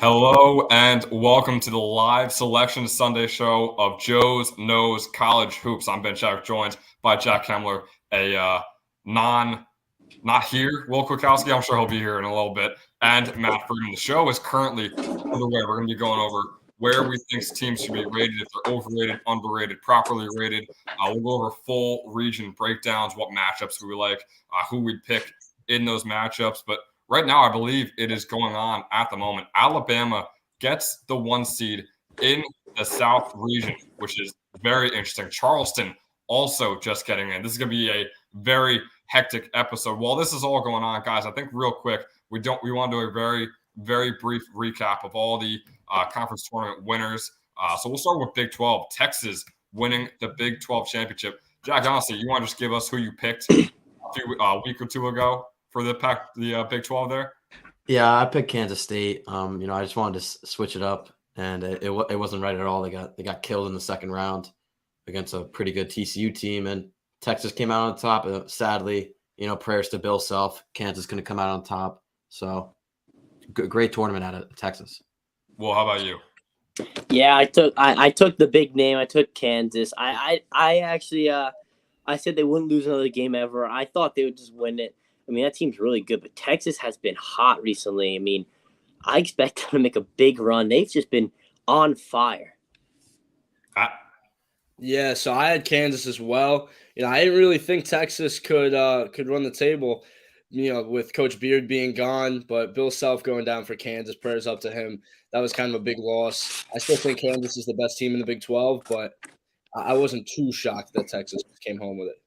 Hello and welcome to the live selection Sunday show of Joe's Knows College Hoops. I'm Ben Shack, joined by Jack Kemmler, a not here, Will Kwiatkowski. I'm sure he'll be here in a little bit, and Matt Freeman. The show is currently underway. We're going to be going over where we think teams should be rated, if they're overrated, underrated, properly rated. We'll go over full region breakdowns, what matchups we like, who we'd pick in those matchups, but right now, I believe it is going on at the moment. Alabama gets the 1 seed in the South region, which is very interesting. Charleston also just getting in. This is going to be a very hectic episode. While this is all going on, guys, I think real quick, we want to do a very, very brief recap of all the conference tournament winners. So we'll start with Big 12. Texas winning the Big 12 championship. Jack, honestly, you want to just give us who you picked a week or two ago for the Big 12 there? Yeah, I picked Kansas State. I just wanted to switch it up, and it wasn't right at all. They got killed in the second round against a pretty good TCU team, and Texas came out on top. Sadly, prayers to Bill Self. Kansas going to come out on top. So, great tournament out of Texas. Well, how about you? Yeah, I took the big name. I took Kansas. I actually I said they wouldn't lose another game ever. I thought they would just win it. I mean, that team's really good, but Texas has been hot recently. I mean, I expect them to make a big run. They've just been on fire. Yeah, so I had Kansas as well. I didn't really think Texas could run the table, with Coach Beard being gone, but Bill Self going down for Kansas, prayers up to him. That was kind of a big loss. I still think Kansas is the best team in the Big 12, but I wasn't too shocked that Texas came home with it.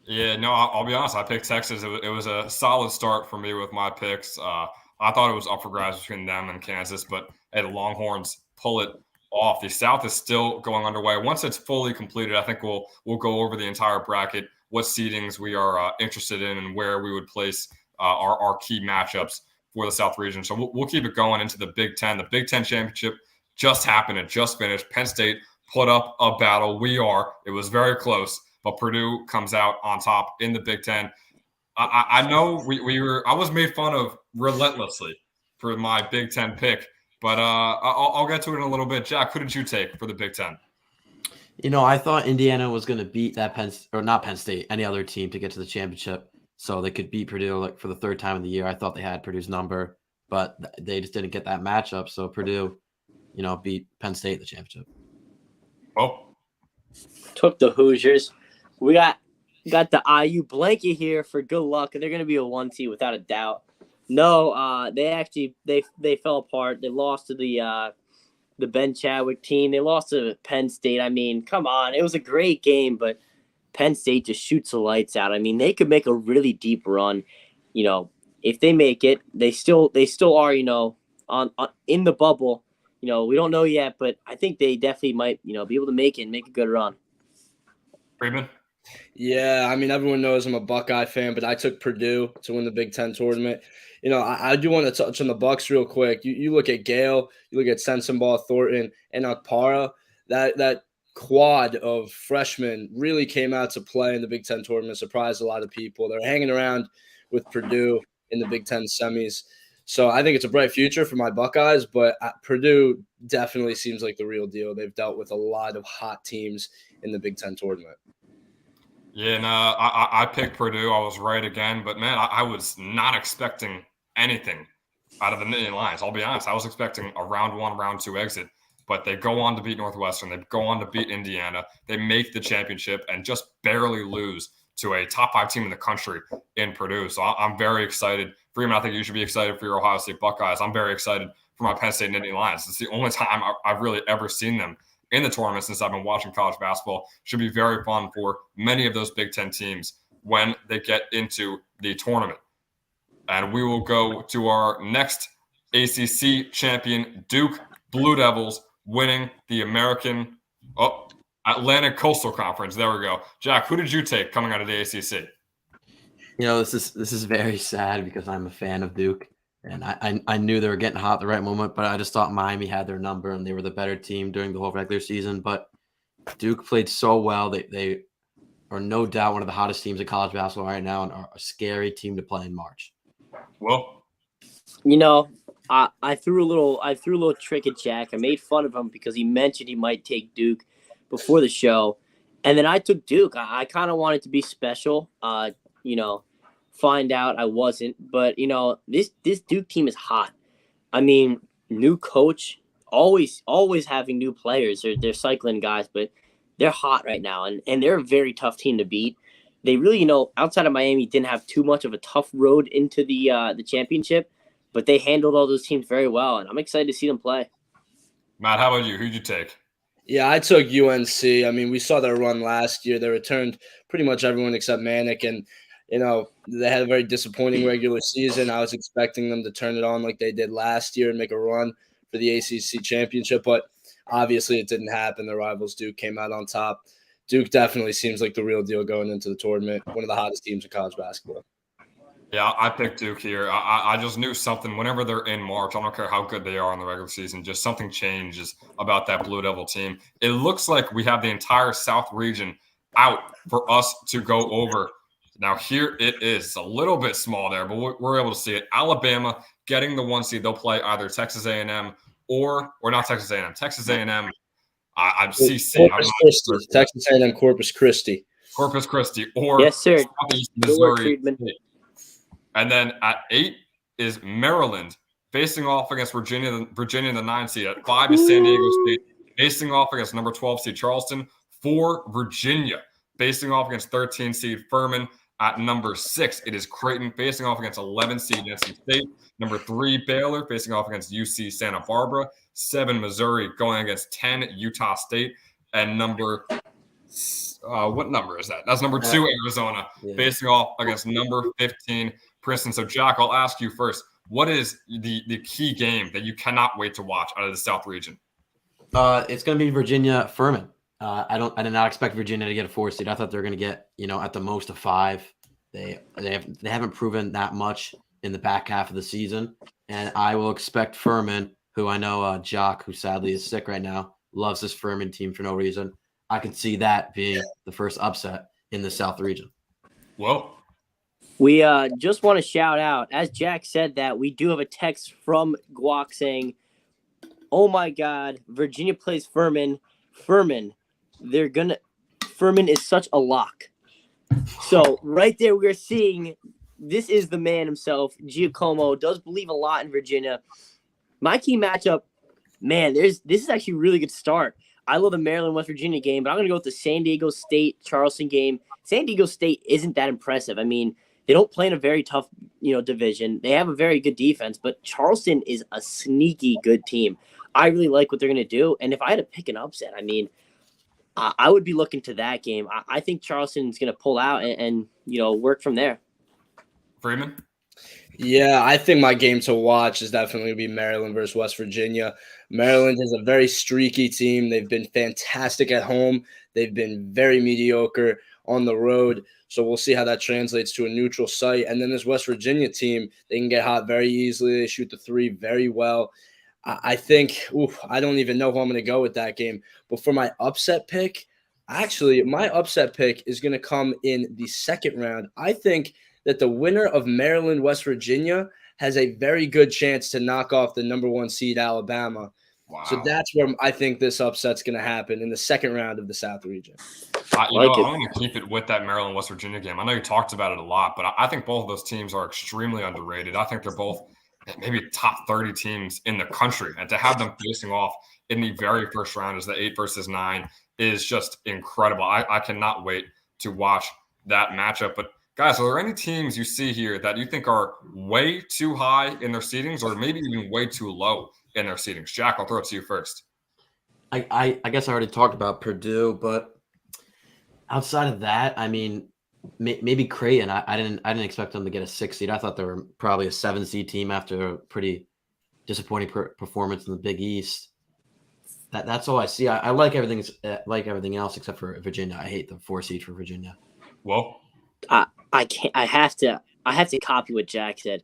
Yeah, no, I'll be honest. I picked Texas. It was a solid start for me with my picks. I thought it was up for grabs between them and Kansas, but the Longhorns pull it off. The South is still going underway. Once it's fully completed, I think we'll go over the entire bracket, what seedings we are interested in, and where we would place our key matchups for the South region. So we'll keep it going into the Big Ten. The Big Ten championship just happened. It just finished. Penn State put up a battle. It was very close. But Purdue comes out on top in the Big Ten. I know I was made fun of relentlessly for my Big Ten pick, but I'll get to it in a little bit. Jack, who did you take for the Big Ten? I thought Indiana was going to beat that not Penn State, any other team to get to the championship, so they could beat Purdue for the third time in the year. I thought they had Purdue's number, but they just didn't get that matchup. So Purdue, beat Penn State in the championship. Oh, took the Hoosiers. We got the IU blanket here for good luck, and they're going to be a 1 seed without a doubt. No, they fell apart. They lost to the Ben Chadwick team. They lost to Penn State. I mean, come on. It was a great game, but Penn State just shoots the lights out. I mean, they could make a really deep run. If they make it, they still are, on in the bubble. We don't know yet, but I think they definitely might, be able to make it and make a good run. Freeman? Yeah, I mean, everyone knows I'm a Buckeye fan, but I took Purdue to win the Big Ten tournament. I do want to touch on the Bucks real quick. You look at Gale, you look at Sensabaugh, Thornton, and Okpara. That quad of freshmen really came out to play in the Big Ten tournament, surprised a lot of people. They're hanging around with Purdue in the Big Ten semis. So I think it's a bright future for my Buckeyes, but Purdue definitely seems like the real deal. They've dealt with a lot of hot teams in the Big Ten tournament. Yeah, no, I picked Purdue. I was right again, but man, I was not expecting anything out of the Nittany Lions. I'll be honest. I was expecting a round 1, round 2 exit, but they go on to beat Northwestern. They go on to beat Indiana. They make the championship and just barely lose to a top 5 team in the country in Purdue. So I'm very excited. Freeman, I think you should be excited for your Ohio State Buckeyes. I'm very excited for my Penn State Nittany Lions. It's the only time I've really ever seen them in the tournament since I've been watching college basketball. Should be very fun for many of those Big Ten teams when they get into the tournament. And we will go to our next ACC champion, Duke Blue Devils, winning the Atlantic Coastal Conference. There we go. Jack, who did you take coming out of the ACC? This is very sad because I'm a fan of Duke. And I knew they were getting hot at the right moment, but I just thought Miami had their number and they were the better team during the whole regular season. But Duke played so well. They are no doubt one of the hottest teams in college basketball right now and are a scary team to play in March. Well, I threw a little trick at Jack. I made fun of him because he mentioned he might take Duke before the show, and then I took Duke. I kind of wanted to be special. Find out I wasn't, but this Duke team is hot. I mean, new coach, always having new players. They're cycling guys, but they're hot right now, and they're a very tough team to beat. They really, outside of Miami, didn't have too much of a tough road into the championship, but they handled all those teams very well, and I'm excited to see them play. Matt, how about you? Who'd you take? Yeah, I took UNC. I mean, we saw their run last year. They returned pretty much everyone except Manic, and they had a very disappointing regular season. I was expecting them to turn it on like they did last year and make a run for the ACC Championship, but obviously it didn't happen. The rivals Duke came out on top. Duke definitely seems like the real deal going into the tournament, one of the hottest teams in college basketball. Yeah, I picked Duke here. I just knew something. Whenever they're in March, I don't care how good they are in the regular season, just something changes about that Blue Devil team. It looks like we have the entire South region out for us to go over. Now, here it is. It's a little bit small there, but we're able to see it. Alabama getting the 1 seed. They'll play either Texas A&M or not Texas A&M. Texas A&M, I'm CC. Corpus Christi. Texas A&M Corpus Christi. Corpus Christi or yes, sir. Southeast Missouri. And then at 8 is Maryland facing off against Virginia, the 9 seed. At 5 is San Diego State facing off against number 12 seed Charleston. 4, Virginia facing off against 13 seed Furman. At number 6, it is Creighton facing off against 11 seed NC State. Number 3, Baylor facing off against UC Santa Barbara. 7, Missouri going against 10, Utah State. And number what number is that? That's number 2, Arizona, facing off against number 15, Princeton. So, Jack, I'll ask you first. What is the key game that you cannot wait to watch out of the South region? It's going to be Virginia Furman. I did not expect Virginia to get a 4 seed. I thought they were going to get, at the most a 5. They haven't proven that much in the back half of the season, and I will expect Furman, who I know Jock, who sadly is sick right now, loves this Furman team for no reason. I can see that being the first upset in the South region. Well, we just want to shout out, as Jack said that, we do have a text from Guac saying, "Oh my God, Virginia plays Furman. Furman is such a lock." So right there, we're seeing this is the man himself. Giacomo does believe a lot in Virginia. My key matchup, man, this is actually a really good start. I love the Maryland-West Virginia game, but I'm going to go with the San Diego State-Charleston game. San Diego State isn't that impressive. I mean, they don't play in a very tough, division. They have a very good defense, but Charleston is a sneaky good team. I really like what they're going to do, and if I had to pick an upset, I mean, I would be looking to that game. I think Charleston's going to pull out and work from there. Freeman? Yeah, I think my game to watch is definitely going to be Maryland versus West Virginia. Maryland is a very streaky team. They've been fantastic at home. They've been very mediocre on the road. So we'll see how that translates to a neutral site. And then this West Virginia team, they can get hot very easily. They shoot the 3 very well. I think, I don't even know who I'm going to go with that game. But for my upset pick, actually, my upset pick is going to come in the second round. I think that the winner of Maryland-West Virginia has a very good chance to knock off the number 1 seed Alabama. Wow. So that's where I think this upset's going to happen in the second round of the South region. I'm going to keep it with that Maryland-West Virginia game. I know you talked about it a lot, but I think both of those teams are extremely underrated. I think they're both maybe top 30 teams in the country. And to have them facing off in the very first round as the 8 versus 9 is just incredible. I cannot wait to watch that matchup. But, guys, are there any teams you see here that you think are way too high in their seedings or maybe even way too low in their seedings? Jack, I'll throw it to you first. I guess I already talked about Purdue, but outside of that, I mean, maybe Creighton. I didn't expect them to get a 6 seed. I thought they were probably a 7 seed team after a pretty disappointing performance in the Big East. That's all I see. I like everything else except for Virginia. I hate the 4 seed for Virginia. Well, I can't. I have to copy what Jack said.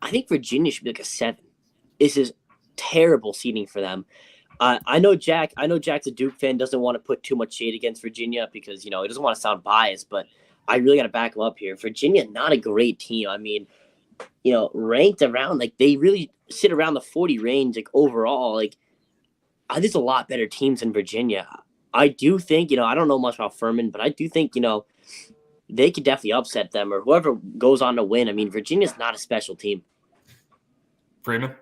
I think Virginia should be like a 7. This is terrible seeding for them. I know Jack's a Duke fan, doesn't want to put too much shade against Virginia because he doesn't want to sound biased, but I really got to back him up here. Virginia, not a great team. I mean, ranked around, like, they really sit around the 40 range, like, overall. Like, there's a lot better teams in Virginia. I do think, I don't know much about Furman, but I do think, they could definitely upset them or whoever goes on to win. I mean, Virginia's not a special team. Freeman?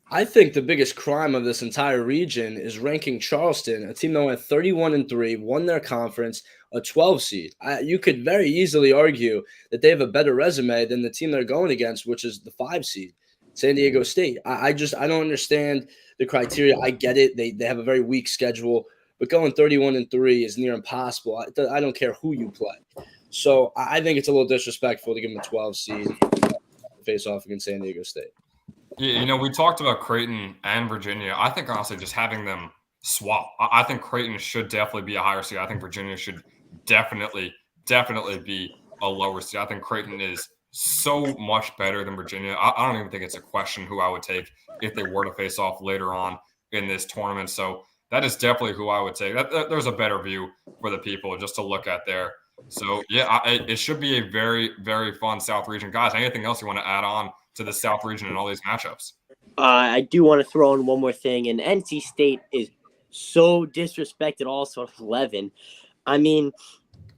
I think the biggest crime of this entire region is ranking Charleston, a team that went 31-3, won their conference, a 12 seed. You could very easily argue that they have a better resume than the team they're going against, which is the 5 seed, San Diego State. I don't understand the criteria. I get it. They have a very weak schedule, but going 31-3 is near impossible. I don't care who you play. So I think it's a little disrespectful to give them a 12 seed face off against San Diego State. Yeah, we talked about Creighton and Virginia. I think, honestly, just having them swap. I think Creighton should definitely be a higher seed. I think Virginia should definitely be a lower seed. I think Creighton is so much better than Virginia. I don't even think it's a question who I would take if they were to face off later on in this tournament. So that is definitely who I would take. There's a better view for the people just to look at there. So, yeah, it should be a very, very fun South region. Guys, anything else you want to add on to the South region and all these matchups? I do want to throw in one more thing, and NC State is so disrespected also at 11. I mean,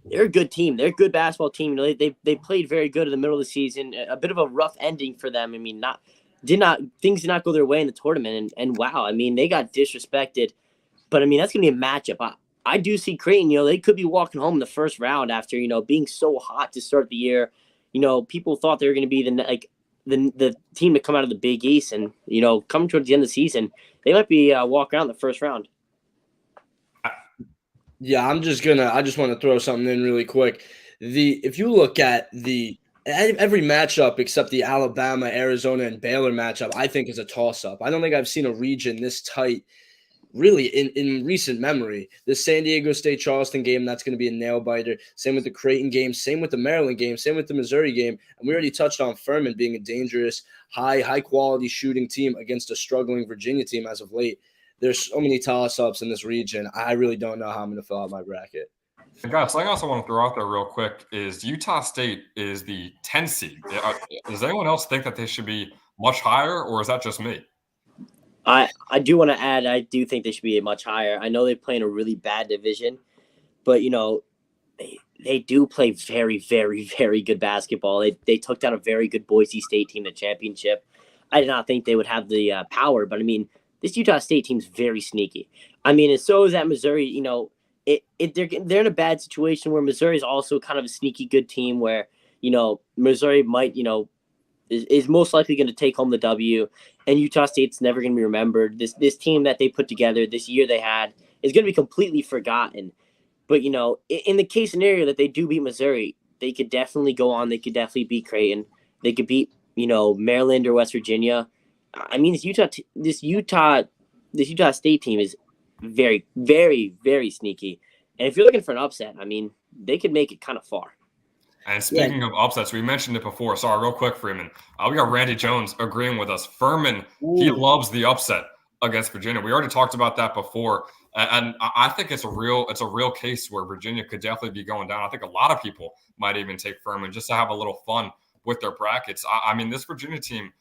they're a good team. They're a good basketball team. They played very good in the middle of the season. A bit of a rough ending for them. I mean, things did not go their way in the tournament, and wow, I mean, they got disrespected. But I mean, that's gonna be a matchup. I do see Creighton. They could be walking home in the first round after being so hot to start the year. People thought they were going to be the team to come out of the Big East, and coming towards the end of the season, they might be walking out in the first round. Yeah, I just want to throw something in really quick. If you look at every matchup except the Alabama, Arizona, and Baylor matchup, I think is a toss-up. I don't think I've seen a region this tight really in recent memory. The San Diego State-Charleston game, that's going to be a nail-biter. Same with the Creighton game. Same with the Maryland game. Same with the Missouri game. And we already touched on Furman being a dangerous, high-quality shooting team against a struggling Virginia team as of late. There's so many toss-ups in this region. I really don't know how I'm going to fill out my bracket. Guys, something else I want to throw out there real quick is Utah State is the 10 seed. Does anyone else think that they should be much higher, or is that just me? I do want to add, I do think they should be much higher. I know they play in a really bad division, but, they do play very, very, very good basketball. They took down a very good Boise State team in the championship. I did not think they would have the power, but, I mean, this Utah State team's very sneaky. I mean, and so is that Missouri. They're in a bad situation where Missouri is also kind of a sneaky good team where, Missouri might, is most likely going to take home the W, and Utah State's never going to be remembered. This team that they put together this year they had is going to be completely forgotten. But, in the case scenario that they do beat Missouri, they could definitely go on. They could definitely beat Creighton. They could beat, Maryland or West Virginia. I mean, this Utah State team is very, very, very sneaky. And if you're looking for an upset, I mean, they could make it kind of far. And speaking of upsets, we mentioned it before. Sorry, real quick, Freeman. We got Randy Jones agreeing with us. Furman, he loves the upset against Virginia. We already talked about that before. And I think it's a real case where Virginia could definitely be going down. I think a lot of people might even take Furman just to have a little fun with their brackets. I mean, this Virginia team,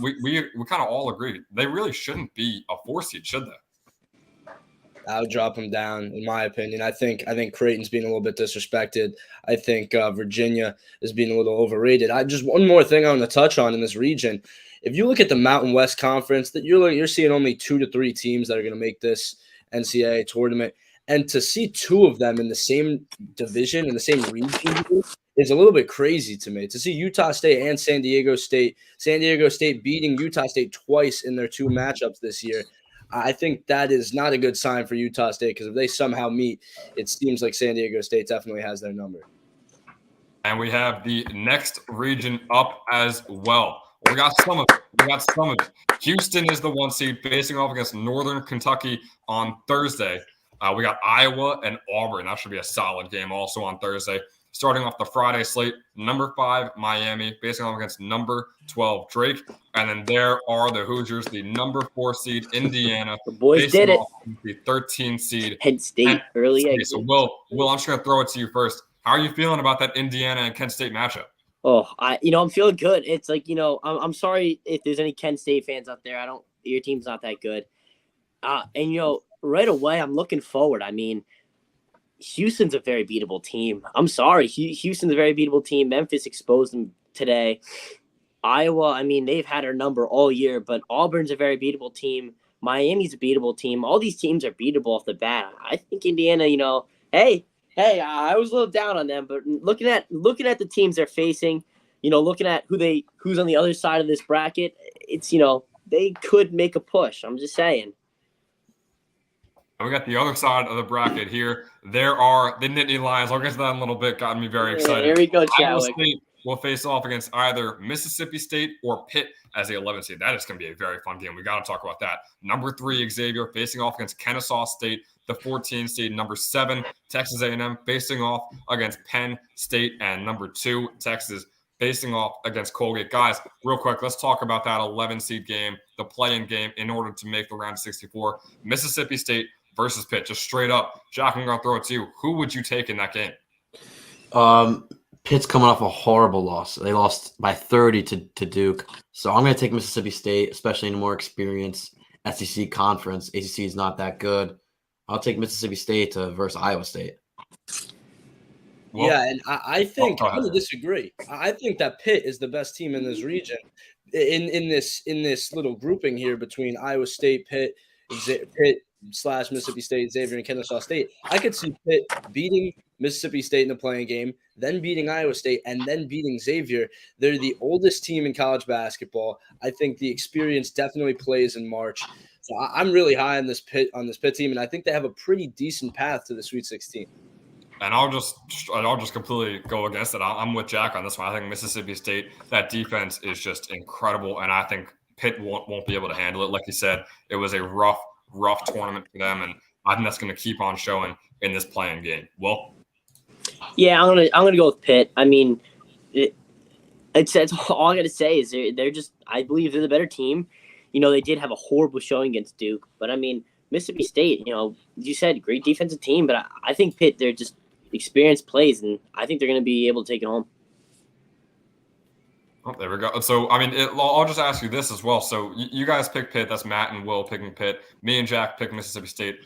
we kind of all agree they really shouldn't be a 4 seed, should they? I would drop them down, in my opinion. I think Creighton's being a little bit disrespected. I think Virginia is being a little overrated. Just one more thing I want to touch on in this region. If you look at the Mountain West Conference, that you're seeing only 2 to 3 teams that are going to make this NCAA tournament, and to see 2 of them in the same division in the same region is a little bit crazy to me. To see Utah State and San Diego State beating Utah State twice in their 2 matchups this year. I think that is not a good sign for Utah State, because if they somehow meet, it seems like San Diego State definitely has their number. And we have the next region up as well. We got some of it. Houston is the 1 seed facing off against Northern Kentucky on Thursday. We got Iowa and Auburn. That should be a solid game also on Thursday. Starting off the Friday slate, number 5, Miami, facing off against number 12, Drake. And then there are the Hoosiers, the number 4 seed, Indiana. The boys did it. The 13 seed. Kent State early exit. So, Will, I'm just going to throw it to you first. How are you feeling about that Indiana and Kent State matchup? Oh, I'm feeling good. It's like, I'm sorry if there's any Kent State fans out there. Your team's not that good. And right away, I'm looking forward. I mean, Houston's a very beatable team. I'm sorry. Houston's a very beatable team. Memphis exposed them today. Iowa, I mean, they've had our number all year, but Auburn's a very beatable team. Miami's a beatable team. All these teams are beatable off the bat. I think Indiana, hey, I was a little down on them, but looking at the teams they're facing, looking at who's on the other side of this bracket, it's they could make a push. I'm just saying. We got the other side of the bracket here. There are the Nittany Lions. I'll get to that in a little bit. Got me very excited. Here we go, Iowa Chadwick. State will face off against either Mississippi State or Pitt as the 11th seed. That is going to be a very fun game. We got to talk about that. Number 3, Xavier facing off against Kennesaw State, the 14th seed. Number 7, Texas A&M facing off against Penn State, and number 2, Texas facing off against Colgate. Guys, real quick, let's talk about that 11 seed game, the play-in game in order to make the round of 64. Mississippi State versus Pitt, just straight up. Jack, I'm going to throw it to you. Who would you take in that game? Pitt's coming off a horrible loss. They lost by 30 to Duke. So I'm going to take Mississippi State, especially in a more experienced SEC conference. ACC is not that good. I'll take Mississippi State versus Iowa State. Well, yeah, and I think I'm going to disagree. I think that Pitt is the best team in this region. In this little grouping here between Iowa State, Pitt / Mississippi State, Xavier, and Kennesaw State, I could see Pitt beating Mississippi State in the playing game, then beating Iowa State, and then beating Xavier. They're the oldest team in college basketball. I think the experience definitely plays in March. So I'm really high on this Pitt team, and I think they have a pretty decent path to the Sweet 16. And I'll just completely go against it. I'm with Jack on this one. I think Mississippi State, that defense is just incredible, and I think Pitt won't be able to handle it. Like you said, it was a rough tournament for them, and I think that's going to keep on showing in this playing game. Well, yeah, I'm gonna go with Pitt. I mean, it's all I got to say is they're just, I believe they're the better team. They did have a horrible showing against Duke, but I mean, Mississippi State, you said great defensive team, but I think Pitt, they're just experienced plays, and I think they're going to be able to take it home. Oh, there we go. So, I mean, I'll just ask you this as well. So, you guys pick Pitt. That's Matt and Will picking Pitt. Me and Jack pick Mississippi State.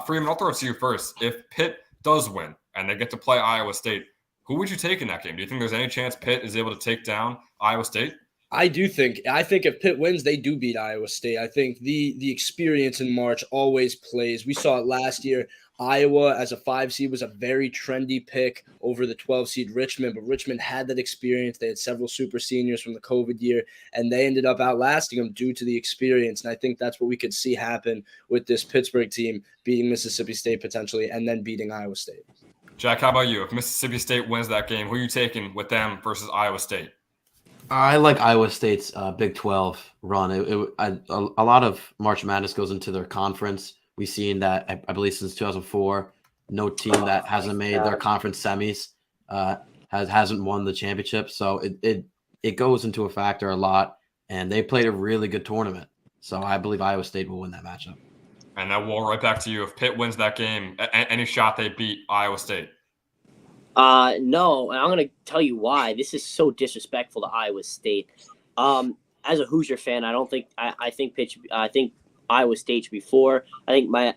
Freeman, I'll throw it to you first. If Pitt does win and they get to play Iowa State, who would you take in that game? Do you think there's any chance Pitt is able to take down Iowa State? I think if Pitt wins, they do beat Iowa State. I think the experience in March always plays. We saw it last year. Iowa as a 5 seed was a very trendy pick over the 12 seed Richmond, but Richmond had that experience. They had several super seniors from the COVID year, and they ended up outlasting them due to the experience. And I think that's what we could see happen with this Pittsburgh team beating Mississippi State potentially and then beating Iowa State. Jack, how about you? If Mississippi State wins that game, who are you taking with them versus Iowa State? I like Iowa State's Big 12 run. A lot of March Madness goes into their conference. We've seen that, I believe, since 2004, no team that hasn't made their conference semis hasn't won the championship. So it goes into a factor a lot, and they played a really good tournament. So I believe Iowa State will win that matchup. And that will right back to you. If Pitt wins that game, any shot they beat Iowa State? No, and I'm going to tell you why. This is so disrespectful to Iowa State. As a Hoosier fan, I think Iowa State should be 4. I think my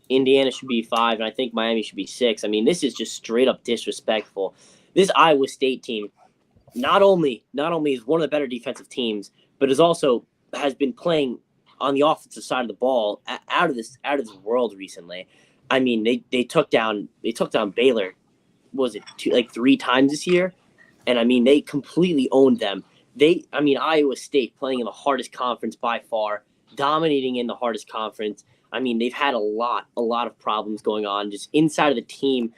Indiana should be 5, and I think Miami should be 6. I mean, this is just straight up disrespectful. This Iowa State team not only is one of the better defensive teams, but has been playing on the offensive side of the ball out of this world recently. I mean, they took down Baylor. Was it 3 times this year? And I mean, they completely owned them. Iowa State playing in the hardest conference by far, dominating in the hardest conference. I mean, they've had a lot of problems going on just inside of the team,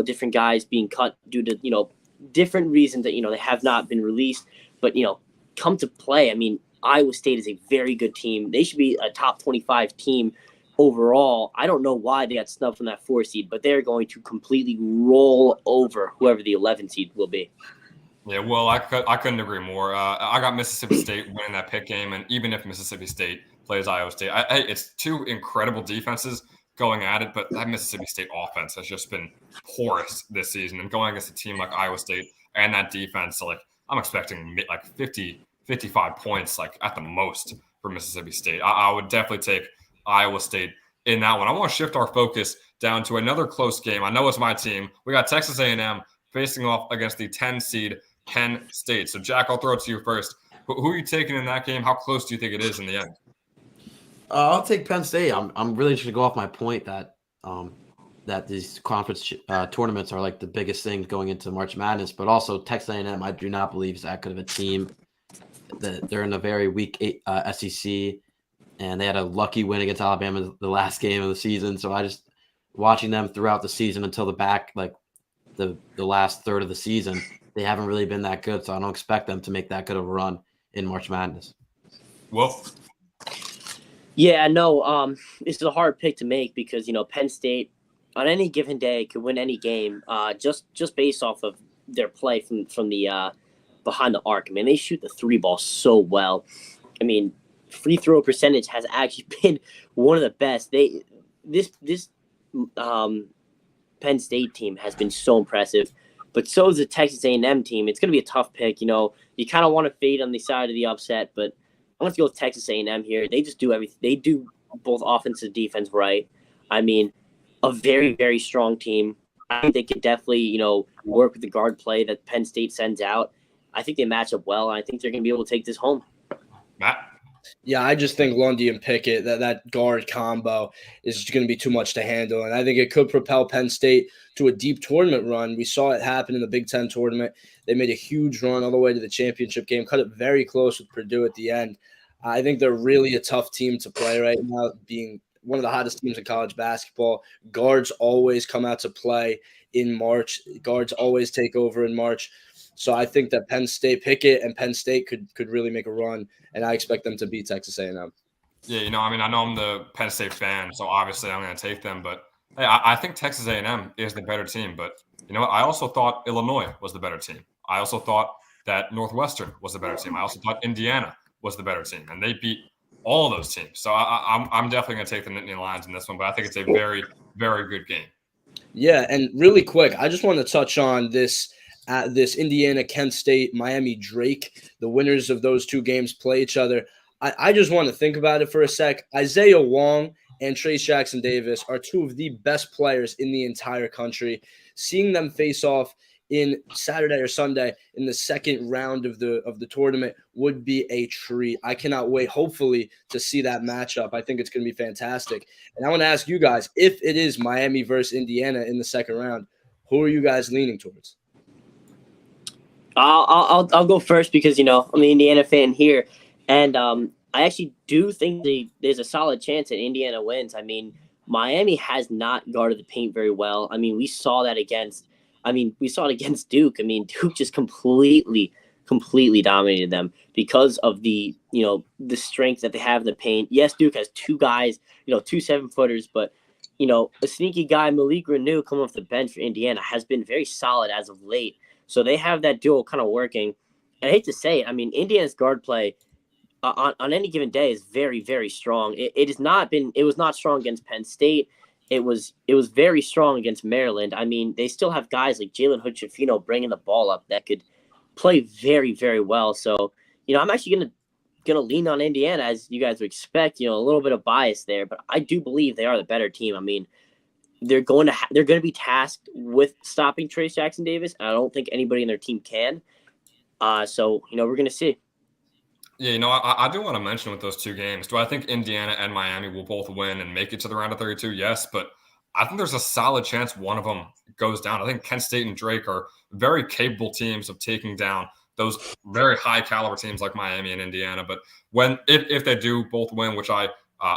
different guys being cut due to, different reasons that, they have not been released. But, come to play, I mean, Iowa State is a very good team. They should be a top 25 team overall. I don't know why they got snubbed from that 4 seed, but they're going to completely roll over whoever the 11 seed will be. Yeah, well, I couldn't agree more. I got Mississippi State winning that Pitt game, and even if Mississippi State plays Iowa State, it's 2 incredible defenses, going at it, but that Mississippi State offense has just been porous this season. And going against a team like Iowa State and that defense, so like I'm expecting like 50, 55 points, like at the most for Mississippi State. I would definitely take Iowa State in that one. I want to shift our focus down to another close game. I know it's my team. We got Texas A&M facing off against the 10 seed Penn State. So Jack, I'll throw it to you first. Who are you taking in that game? How close do you think it is in the end? I'll take Penn State. I'm really just gonna go off my point that that these conference tournaments are like the biggest thing going into March Madness, but also Texas A&M. I do not believe is that good of a team. They're in a very weak SEC, and they had a lucky win against Alabama the last game of the season. So I just watching them throughout the season until the last third of the season, they haven't really been that good. So I don't expect them to make that good of a run in March Madness. Well, yeah, no, this is a hard pick to make because, Penn State on any given day could win any game just based off of their play from the behind the arc. I mean, they shoot the three ball so well. I mean, free throw percentage has actually been one of the best. This Penn State team has been so impressive, but so is the Texas A&M team. It's going to be a tough pick. You kind of want to fade on the side of the upset, but I'm going to go with Texas A&M here. They just do everything. They do both offense and defense right. I mean, a very, very strong team. I think they could definitely, work with the guard play that Penn State sends out. I think they match up well, and I think they're going to be able to take this home. Matt? Yeah, I just think Lundy and Pickett, that guard combo is going to be too much to handle. And I think it could propel Penn State to a deep tournament run. We saw it happen in the Big Ten tournament. They made a huge run all the way to the championship game, cut it very close with Purdue at the end. I think they're really a tough team to play right now, being one of the hottest teams in college basketball. Guards always come out to play in March. Guards always take over in March. So I think that Penn State, Pickett and Penn State could really make a run, and I expect them to beat Texas A&M. Yeah, I know I'm the Penn State fan, so obviously I'm going to take them. But hey, I think Texas A&M is the better team. But you know what? I also thought Illinois was the better team. I also thought that Northwestern was the better team. I also thought Indiana was the better team, and they beat all of those teams. So I'm definitely going to take the Nittany Lions in this one. But I think it's a very, very good game. Yeah, and really quick, I just want to touch on this Indiana, Kent State, Miami, Drake. The winners of those two games play each other. I just want to think about it for a sec. Isaiah Wong and Trace Jackson Davis are two of the best players in the entire country. Seeing them face off in Saturday or Sunday in the second round of the tournament would be a treat. I cannot wait, hopefully, to see that matchup. I think it's going to be fantastic. And I want to ask you guys, if it is Miami versus Indiana in the second round, who are you guys leaning towards? I'll go first because I'm an Indiana fan here, and I actually do think there's a solid chance that Indiana wins. I mean, Miami has not guarded the paint very well. I mean, we saw it against Duke. I mean, Duke just completely dominated them because of the strength that they have in the paint. Yes, Duke has two guys, 2 7-footers, but a sneaky guy, Malik Renew, coming off the bench for Indiana, has been very solid as of late. So they have that duo kind of working. And I hate to say it, I mean, Indiana's guard play on any given day is very, very strong. It was not strong against Penn State. It was very strong against Maryland. I mean, they still have guys like Jalen Hood-Schifino bringing the ball up that could play very, very well. So, I'm actually gonna lean on Indiana, as you guys would expect. A little bit of bias there, but I do believe they are the better team. I mean, they're going to be tasked with stopping Trace Jackson Davis, and I don't think anybody in their team can. So we're gonna see. Yeah, I do want to mention with those two games, do I think Indiana and Miami will both win and make it to the round of 32? Yes, but I think there's a solid chance one of them goes down. I think Kent State and Drake are very capable teams of taking down those very high caliber teams like Miami and Indiana. But if they do both win, which I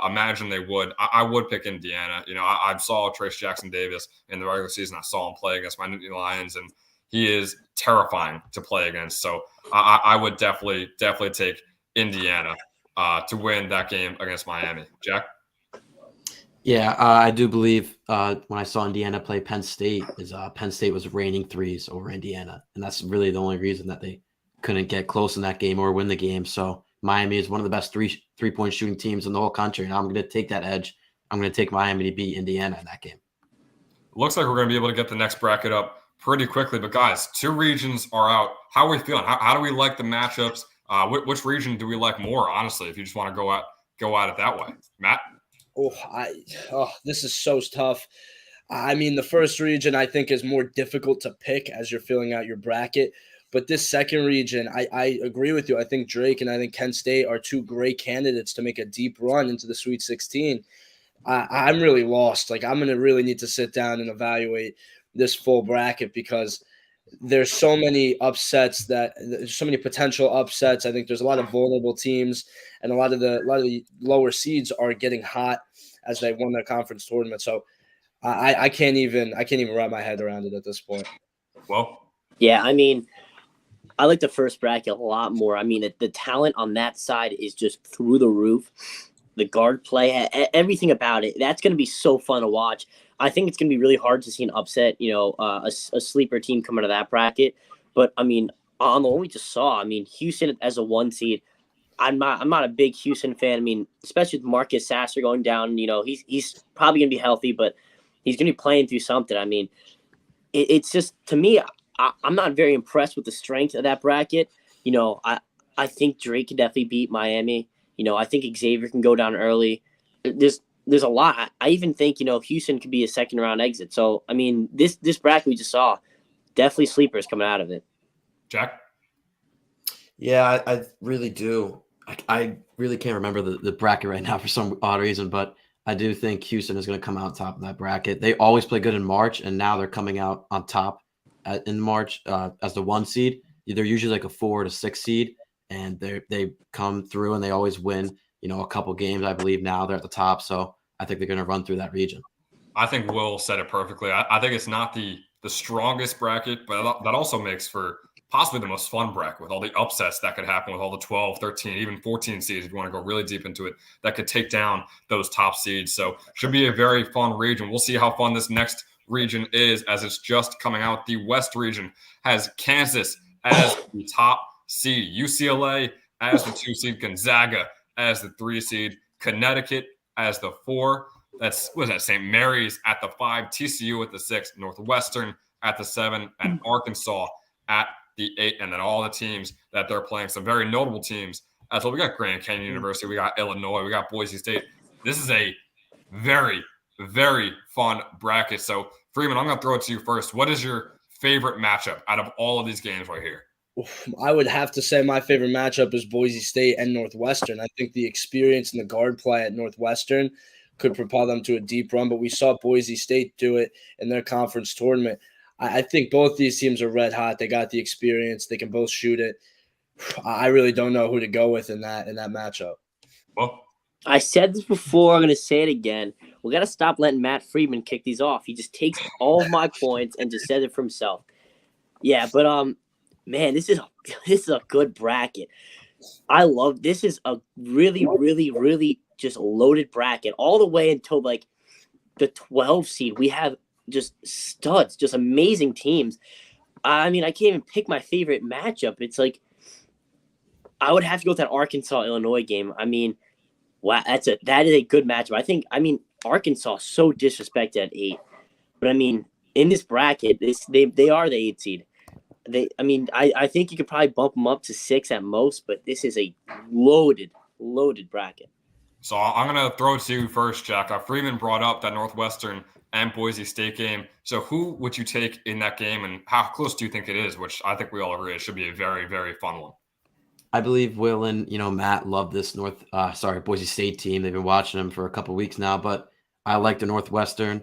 imagine they would, I would pick Indiana. I saw Trace Jackson Davis in the regular season. I saw him play against my Nittany Lions, and he is terrifying to play against. So I would definitely take Indiana to win that game against Miami. Jack? Yeah, I do believe when I saw Indiana play Penn State, Penn State was raining threes over Indiana, and that's really the only reason that they couldn't get close in that game or win the game. So Miami is one of the best three-point shooting teams in the whole country, and I'm going to take that edge I'm going to take Miami to beat Indiana in that game. Looks like we're going to be able to get the next bracket up pretty quickly. But guys, 2 regions are out. How are we feeling? How do we like the matchups? Which region do we like more, honestly, if you just want to go at it that way? Matt? This is so tough. I mean, the first region I think is more difficult to pick as you're filling out your bracket. But this second region, I agree with you. I think Drake and I think Kent State are 2 great candidates to make a deep run into the Sweet 16. I'm really lost. Like, I'm going to really need to sit down and evaluate this full bracket because there's so many upsets there's so many potential upsets. I think there's a lot of vulnerable teams, and a lot of the lower seeds are getting hot as they won their conference tournament. So I can't even wrap my head around it at this point. Well, yeah, I mean, I like the first bracket a lot more. I mean, the talent on that side is just through the roof. The guard play, everything about it. That's going to be so fun to watch. I think it's going to be really hard to see an upset, a sleeper team come out of that bracket. But, I mean, on the one we just saw, I mean, Houston as a 1 seed, I'm not a big Houston fan. I mean, especially with Marcus Sasser going down, he's probably going to be healthy, but he's going to be playing through something. I mean, it's just, to me, I'm not very impressed with the strength of that bracket. I think Drake can definitely beat Miami. I think Xavier can go down early. There's a lot. I even think, Houston could be a second round exit. So, I mean, this bracket we just saw, definitely sleepers coming out of it. Jack? Yeah, I really do. I really can't remember the bracket right now for some odd reason, but I do think Houston is going to come out top of that bracket. They always play good in March, and now they're coming out on top in March as the 1 seed. They're usually like a 4 to 6 seed. And they come through and they always win, a couple games. I believe now they're at the top. So I think they're going to run through that region. I think Will said it perfectly. I think it's not the strongest bracket, but that also makes for possibly the most fun bracket with all the upsets that could happen with all the 12, 13, even 14 seeds, if you want to go really deep into it, that could take down those top seeds. So should be a very fun region. We'll see how fun this next region is as it's just coming out. The West region has Kansas as the top seed, UCLA as the 2 seed, Gonzaga as the 3 seed, Connecticut as the 4. St. Mary's at the 5, TCU at the 6, Northwestern at the 7, and Arkansas at the 8. And then all the teams that they're playing, some very notable teams as well. We got Grand Canyon University, we got Illinois, we got Boise State. This is a very, very fun bracket. So, Freeman, I'm going to throw it to you first. What is your favorite matchup out of all of these games right here? I would have to say my favorite matchup is Boise State and Northwestern. I think the experience and the guard play at Northwestern could propel them to a deep run, but we saw Boise State do it in their conference tournament. I think both these teams are red hot. They got the experience. They can both shoot it. I really don't know who to go with in that matchup. Well, I said this before. I'm going to say it again. We got to stop letting Matt Freeman kick these off. He just takes all of my points and just says it for himself. Yeah, but man, this is a good bracket. I love this. Is a really, really, really just loaded bracket all the way until like the 12 seed. We have just studs, just amazing teams. I mean, I can't even pick my favorite matchup. It's like I would have to go with that Arkansas-Illinois game. I mean, wow, that is a good matchup. I mean, Arkansas so disrespected at 8. But I mean, in this bracket, they are the 8 seed. I think you could probably bump them up to 6 at most, but this is a loaded bracket. So I'm going to throw it to you first, Jack. Freeman brought up that Northwestern and Boise State game. So who would you take in that game, and how close do you think it is, which I think we all agree it should be a very, very fun one? I believe Will and, Matt love this Boise State team. They've been watching them for a couple of weeks now, but I like the Northwestern.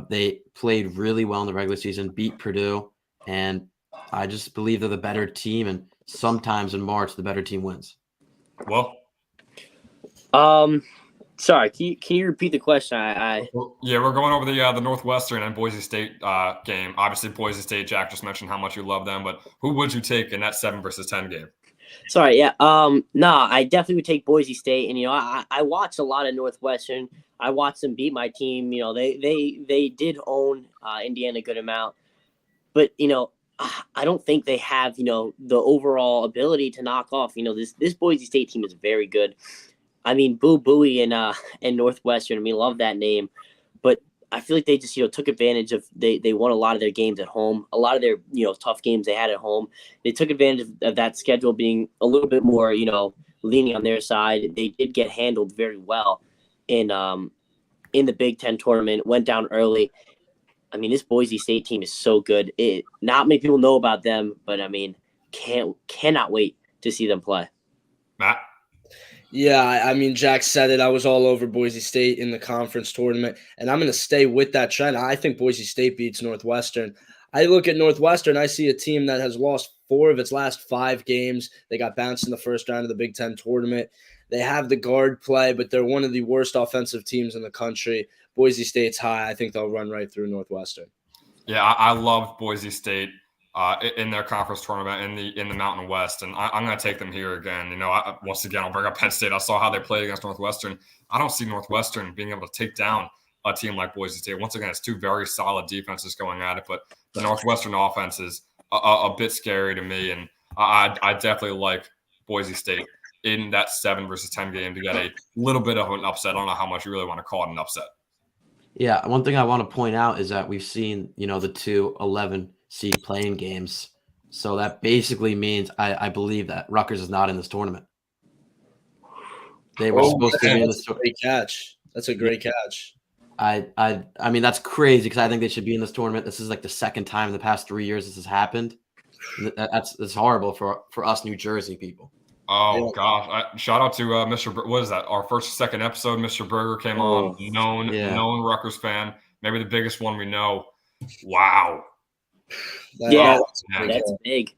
They played really well in the regular season, beat Purdue, and I just believe they're the better team, and sometimes in March, the better team wins. Well, sorry, can you repeat the question? Yeah, we're going over the Northwestern and Boise State game. Obviously, Boise State, Jack just mentioned how much you love them, but who would you take in that 7 versus 10 game? Sorry, yeah. I definitely would take Boise State, and I watched a lot of Northwestern. I watched them beat my team. They did own Indiana a good amount, but I don't think they have the overall ability to knock off. This Boise State team is very good. I mean, Boo Booey and Northwestern. I mean, love that name, but I feel like they just took advantage of they won a lot of their games at home, a lot of their tough games they had at home. They took advantage of that schedule being a little bit more leaning on their side. They did get handled very well in the Big Ten tournament. Went down early. I mean, this Boise State team is so good. Not many people know about them, but I mean, cannot wait to see them play. Matt? Yeah, I mean, Jack said it. I was all over Boise State in the conference tournament, and I'm going to stay with that trend. I think Boise State beats Northwestern. I look at Northwestern, I see a team that has lost 4 of its last 5 games. They got bounced in the first round of the Big Ten tournament. They have the guard play, but they're one of the worst offensive teams in the country. Boise State's high. I think they'll run right through Northwestern. Yeah, I love Boise State in their conference tournament in the Mountain West, and I'm going to take them here again. Once again, I'll bring up Penn State. I saw how they played against Northwestern. I don't see Northwestern being able to take down a team like Boise State. Once again, it's 2 very solid defenses going at it, but the Northwestern offense is a bit scary to me, and I definitely like Boise State in that 7 versus 10 game to get a little bit of an upset. I don't know how much you really want to call it an upset. Yeah, one thing I want to point out is that we've seen, the 2 11 seed playing games. So that basically means I believe that Rutgers is not in this tournament. They were supposed to be in this tournament. Great catch. That's a great catch. I mean, that's crazy because I think they should be in this tournament. This is like the second time in the past 3 years this has happened. That's horrible for us New Jersey people. Oh, gosh. Shout out to Mr. What is that? Our second episode, Mr. Berger came on, known Rutgers fan, maybe the biggest one we know. Wow. That's big.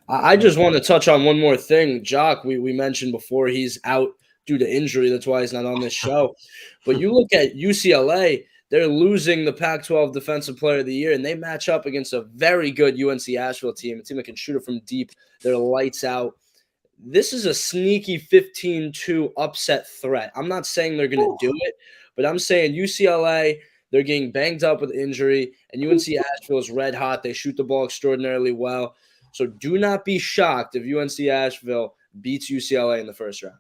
I just want to touch on one more thing. Jock, we mentioned before he's out due to injury. That's why he's not on this show. But you look at UCLA, they're losing the Pac-12 Defensive Player of the Year, and they match up against a very good UNC Asheville team, a team that can shoot it from deep. They're lights out. This is a sneaky 15-2 upset threat. I'm not saying they're going to do it, but I'm saying UCLA, they're getting banged up with injury, and UNC Asheville is red hot. They shoot the ball extraordinarily well. So do not be shocked if UNC Asheville beats UCLA in the first round.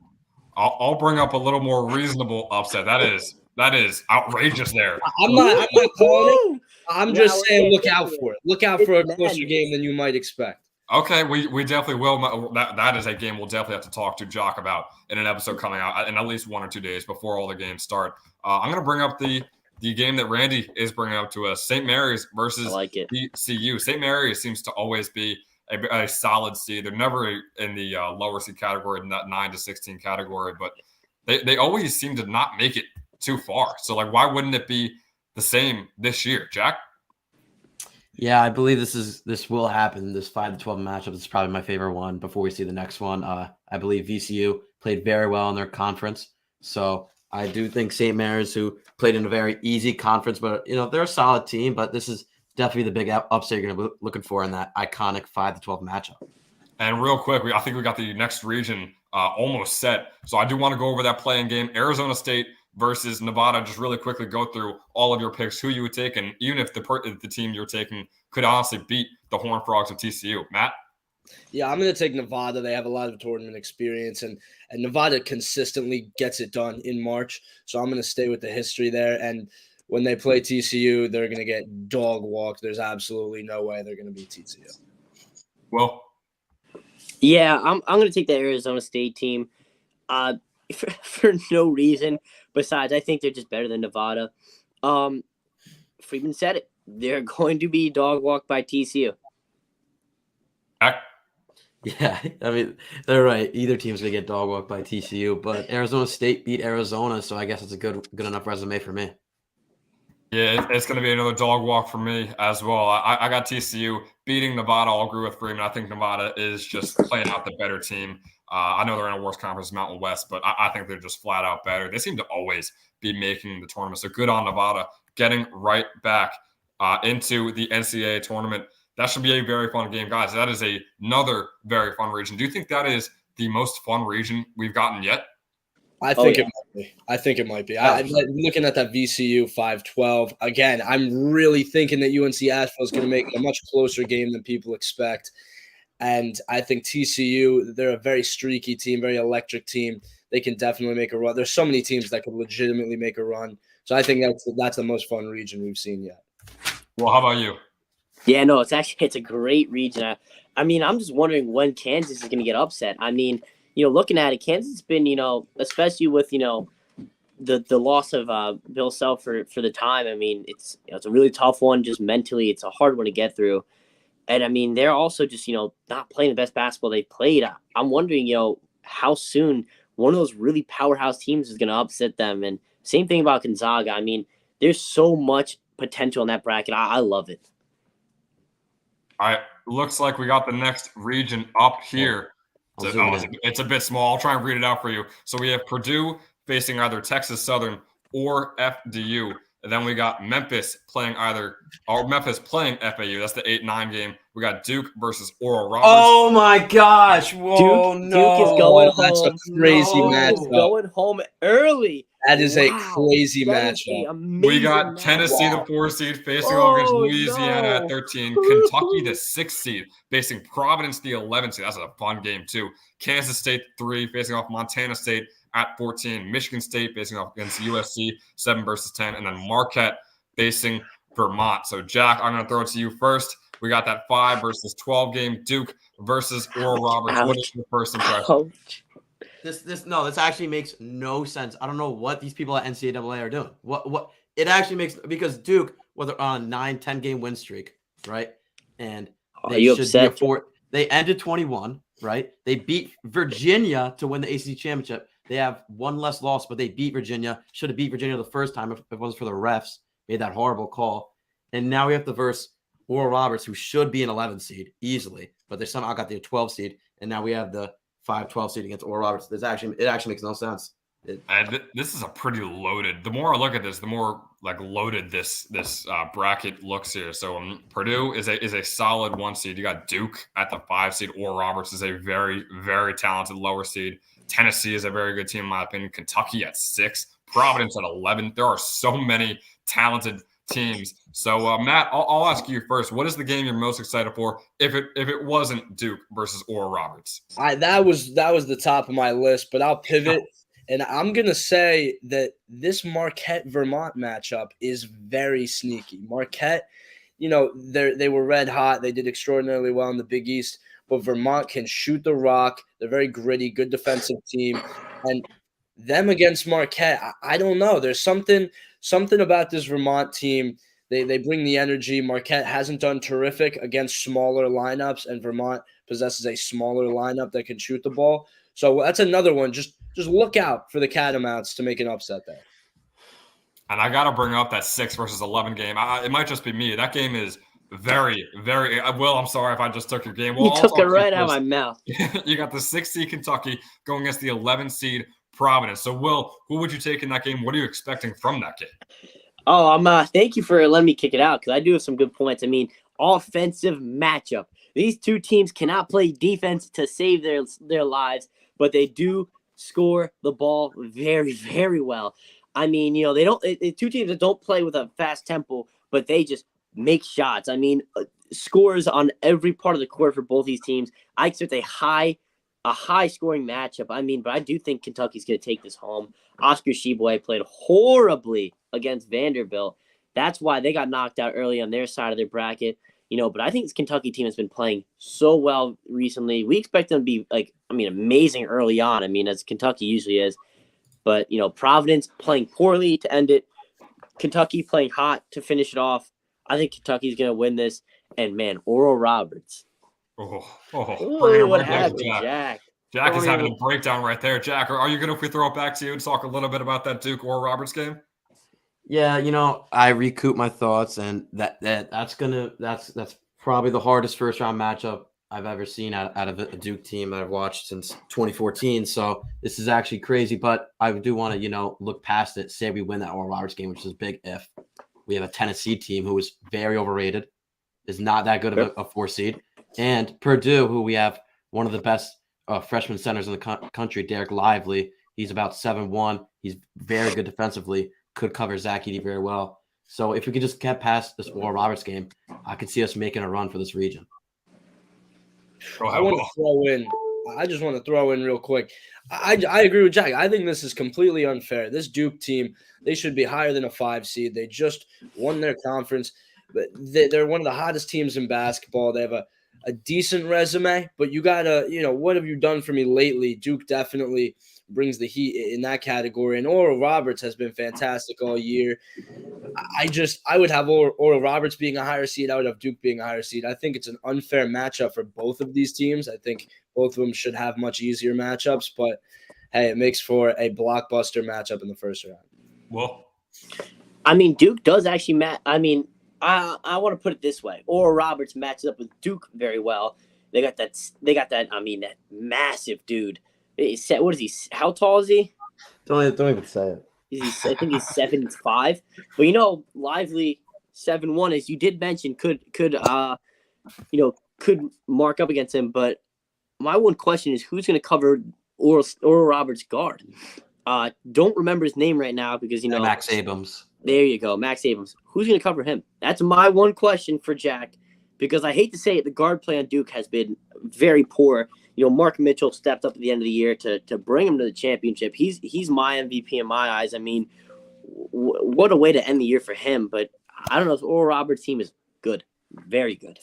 I'll bring up a little more reasonable upset. That is outrageous there. I'm not calling it. I'm just saying look out for it. Look out for a closer game than you might expect. Okay, we definitely will. That is a game we'll definitely have to talk to Jock about in an episode coming out in at least 1 or 2 days before all the games start. I'm going to bring up the game that Randy is bringing up to us, St. Mary's versus CU. St. Mary's seems to always be a solid seed. They're never in the lower seed category, in that 9 to 16 category, but they always seem to not make it too far. So, why wouldn't it be the same this year, Jack? Yeah, I believe this will happen. This 5-12 matchup is probably my favorite one before we see the next one. I believe VCU played very well in their conference. So I do think St. Mary's, who played in a very easy conference, but they're a solid team, but this is definitely the big upset you're going to be looking for in that iconic 5-12 matchup. And real quick, I think we got the next region almost set. So I do want to go over that playing game. Arizona State versus Nevada. Just really quickly go through all of your picks, who you would take, and even if the team you're taking could honestly beat the Horned Frogs of TCU. Matt? Yeah, I'm going to take Nevada. They have a lot of tournament experience, and Nevada consistently gets it done in March. So I'm going to stay with the history there. And when they play TCU, they're going to get dog walked. There's absolutely no way they're going to beat TCU. Well, yeah, I'm going to take the Arizona State team for no reason besides I think they're just better than Nevada. Friedman said it. They're going to be dog walked by TCU. Yeah, I mean, they're right. Either team's going to get dog walked by TCU, but Arizona State beat Arizona, so I guess it's a good enough resume for me. Yeah, it's going to be another dog walk for me as well. I got TCU beating Nevada. I'll agree with Freeman. I think Nevada is just playing out the better team. I know they're in a worse conference, Mountain West, but I think they're just flat out better. They seem to always be making the tournament. So good on Nevada getting right back into the NCAA tournament. That should be a very fun game, guys. That is another very fun region. Do you think that is the most fun region we've gotten yet? I think it might be. I think it might be. I'm looking at that VCU 5-12. Again, I'm really thinking that UNC Asheville is going to make it a much closer game than people expect. And I think TCU, they're a very streaky team, very electric team. they can definitely make a run. There's so many teams that could legitimately make a run. So I think that's the most fun region we've seen yet. Well, how about you? Yeah, no, it's a great region. I mean, I'm just wondering when Kansas is going to get upset. I mean, looking at it, Kansas has been, especially with, the loss of Bill Self for the time. I mean, it's a really tough one. Just mentally, it's a hard one to get through. And I mean, they're also just not playing the best basketball they played. I'm wondering how soon one of those really powerhouse teams is going to upset them. And same thing about Gonzaga. I mean, there's so much potential in that bracket. I love it. All right, looks like we got the next region up here. It's a bit small. I'll try and read it out for you. So we have Purdue facing either Texas Southern or FDU. And then we got Memphis playing FAU. That's the 8-9 game. We got Duke versus Oral Roberts. Oh my gosh! Whoa, Duke is going home. That's a crazy matchup. Duke is going home early. That is a crazy matchup. We got Tennessee, the 4 seed, facing off against Louisiana at 13. Kentucky, the 6 seed, facing Providence, the 11 seed. That's a fun game, too. Kansas State, 3, facing off Montana State at 14. Michigan State facing off against USC, 7 versus 10. And then Marquette facing Vermont. So, Jack, I'm going to throw it to you first. We got that 5 versus 12 game. Duke versus Oral Roberts. What is your first impression? This actually makes no sense. I don't know what these people at NCAA are doing. What it actually makes, because Duke, whether on a 9-10 game win streak, right? And they they ended 21, right? They beat Virginia to win the ACC Championship. They have one less loss, but they beat Virginia. Should have beat Virginia the first time if it wasn't for the refs. Made that horrible call. And now we have to verse Oral Roberts, who should be an 11 seed easily, but they somehow got the 12 seed. And now we have the 5-12 seed against Oral Roberts. It actually makes no sense. This is a pretty loaded. The more I look at this, the more loaded this bracket looks here. So Purdue is a solid 1 seed. You got Duke at the 5 seed. Oral Roberts is a very, very talented lower seed. Tennessee is a very good team in my opinion. Kentucky at 6. Providence at 11. There are so many talented teams. So Matt, I'll ask you first. What is the game you're most excited for if it wasn't Duke versus Oral Roberts? That was the top of my list, but I'll pivot. And I'm going to say that this Marquette-Vermont matchup is very sneaky. Marquette, they were red hot. They did extraordinarily well in the Big East, but Vermont can shoot the rock. They're very gritty, good defensive team. And them against Marquette, I don't know. There's something about this Vermont team. They bring the energy. Marquette hasn't done terrific against smaller lineups, and Vermont possesses a smaller lineup that can shoot the ball. So that's another one. Just look out for the Catamounts to make an upset there. And I got to bring up that 6 versus 11 game. It might just be me. That game is very, very – Will, I'm sorry if I just took your game. Well, you took it right out of my mouth. You got the 6 seed Kentucky going against the 11 seed Providence. So, Will, who would you take in that game? What are you expecting from that game? Oh, thank you for letting me kick it out because I do have some good points. I mean, offensive matchup. These two teams cannot play defense to save their lives, but they do score the ball very, very well. I mean, they don't. Two teams that don't play with a fast tempo, but they just make shots. I mean, scores on every part of the court for both these teams. I expect a high scoring matchup. I mean, but I do think Kentucky's going to take this home. Oscar Tshiebwe played horribly against Vanderbilt. That's why they got knocked out early on their side of their bracket. But I think this Kentucky team has been playing so well recently. We expect them to be amazing early on. I mean, as Kentucky usually is. But, Providence playing poorly to end it. Kentucky playing hot to finish it off. I think Kentucky's going to win this. And, man, Oral Roberts. Ooh, what happened, Jack? Jack is having a breakdown right there. Jack, are you good if we throw it back to you and talk a little bit about that Duke Oral Roberts game? Yeah, I recoup my thoughts, and that's probably the hardest first round matchup I've ever seen out of a Duke team that I've watched since 2014. So this is actually crazy, but I do want to, look past it. Say we win that Oral Roberts game, which is a big if. We have a Tennessee team who is very overrated, is not that good of a 4 seed, and Purdue, who we have one of the best freshman centers in the country, Derek Lively. He's about 7'1". He's very good defensively. Could cover Zach Edey very well. So if we could just get past this Oral Roberts game, I could see us making a run for this region. I want to I just want to throw in real quick. I agree with Jack. I think this is completely unfair. This Duke team, they should be higher than a 5 seed. They just won their conference. But they're one of the hottest teams in basketball. They have a decent resume, but you got to, what have you done for me lately? Duke definitely brings the heat in that category. And Oral Roberts has been fantastic all year. I would have Oral Roberts being a higher seed. I would have Duke being a higher seed. I think it's an unfair matchup for both of these teams. I think both of them should have much easier matchups, but hey, it makes for a blockbuster matchup in the first round. Well, I mean, Duke does actually I want to put it this way. Oral Roberts matches up with Duke very well. They got that that massive dude. What is he? How tall is he? Don't even say it. I think he's 7'5". But Lively 7'1", as you did mention, could mark up against him. But my one question is, who's going to cover Oral Roberts' guard? Don't remember his name right now because Max Abrams. There you go, Max Abrams. Who's going to cover him? That's my one question for Jack, because I hate to say it, the guard play on Duke has been very poor. Mark Mitchell stepped up at the end of the year to bring him to the championship. He's my MVP in my eyes. I mean, what a way to end the year for him. But I don't know if Oral Roberts' team is good, very good.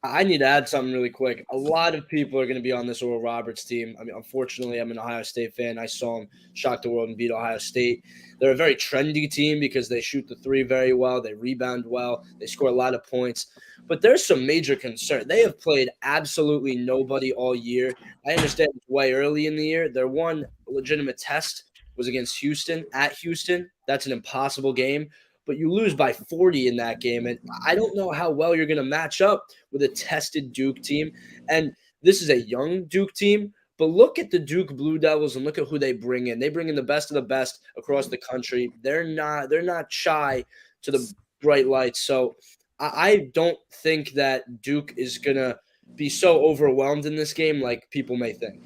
I need to add something really quick. A lot of people are going to be on this Oral Roberts team. I mean, unfortunately, I'm an Ohio State fan. I saw them shock the world and beat Ohio State. They're a very trendy team because they shoot the three very well. They rebound well. They score a lot of points. But there's some major concern. They have played absolutely nobody all year. I understand it's way early in the year. Their one legitimate test was against Houston, at Houston. That's an impossible game. But you lose by 40 in that game. And I don't know how well you're going to match up with a tested Duke team. And this is a young Duke team. But look at the Duke Blue Devils and look at who they bring in. They bring in the best of the best across the country. They're not shy to the bright lights. So I don't think that Duke is going to be so overwhelmed in this game like people may think.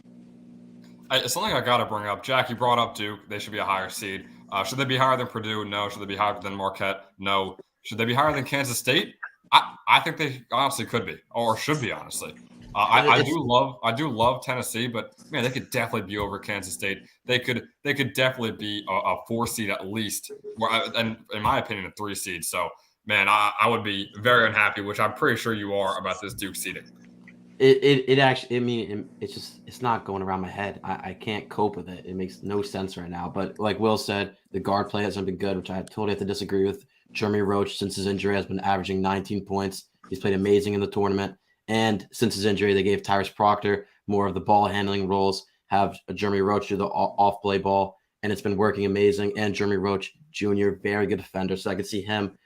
It's something I got to bring up. Jack, you brought up Duke. They should be a higher seed. Should they be higher than Purdue? No. Should they be higher than Marquette? No. Should they be higher than Kansas State? I think they honestly could be, or should be, honestly. I do love Tennessee, but man, they could definitely be over Kansas State. They could definitely be a 4 seed at least, and in my opinion, a 3 seed. So man, I would be very unhappy, which I'm pretty sure you are, about this Duke seeding. It's not going around my head. I can't cope with it. It makes no sense right now. But like Will said, the guard play hasn't been good, which I totally have to disagree with. Jeremy Roach, since his injury, has been averaging 19 points. He's played amazing in the tournament. And since his injury, they gave Tyrese Proctor more of the ball handling roles, have Jeremy Roach do the off play ball, and it's been working amazing. And Jeremy Roach Jr., very good defender. So I could see him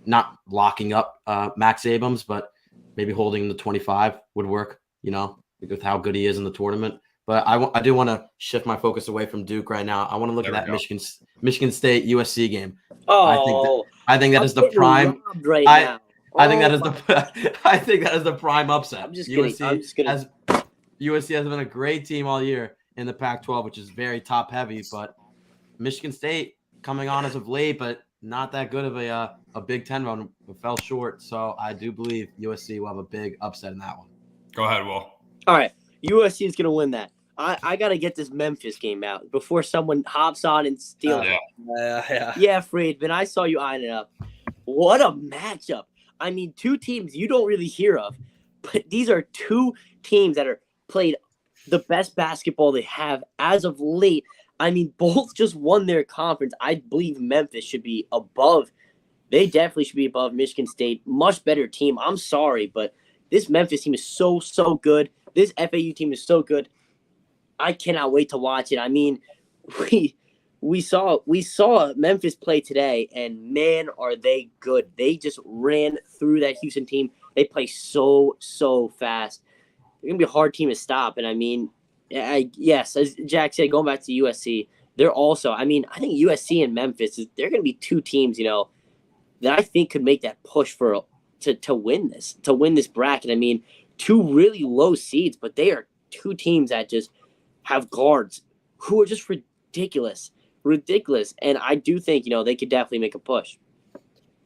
not locking up Max Abrams, but maybe holding the 25 would work, with how good he is in the tournament. But I do want to shift my focus away from Duke right now. I want to look at that Michigan State USC game. Oh, I think that is the prime. I think that is the prime upset. I'm just kidding. USC has been a great team all year in the Pac-12, which is very top heavy. But Michigan State coming on as of late, but not that good of a Big Ten run, fell short. So I do believe USC will have a big upset in that one. Go ahead, Will. All right, USC is going to win that. I got to get this Memphis game out before someone hops on and steals it. Yeah, Friedman, I saw you eyeing it up. What a matchup. I mean, 2 teams you don't really hear of, but these are 2 teams that are played the best basketball they have as of late. I mean, both just won their conference. I believe Memphis should be above. They definitely should be above Michigan State. Much better team. I'm sorry, but this Memphis team is so good. This FAU team is so good. I cannot wait to watch it. I mean, we saw Memphis play today, and man, are they good. They just ran through that Houston team. They play so fast. They're going to be a hard team to stop. And I mean, yes, as Jack said, going back to USC, they're also, I think USC and Memphis, they're going to be 2 teams, that I think could make that push to win this bracket. I mean, 2 really low seeds, but they are 2 teams that just have guards who are just ridiculous. And I do think, they could definitely make a push.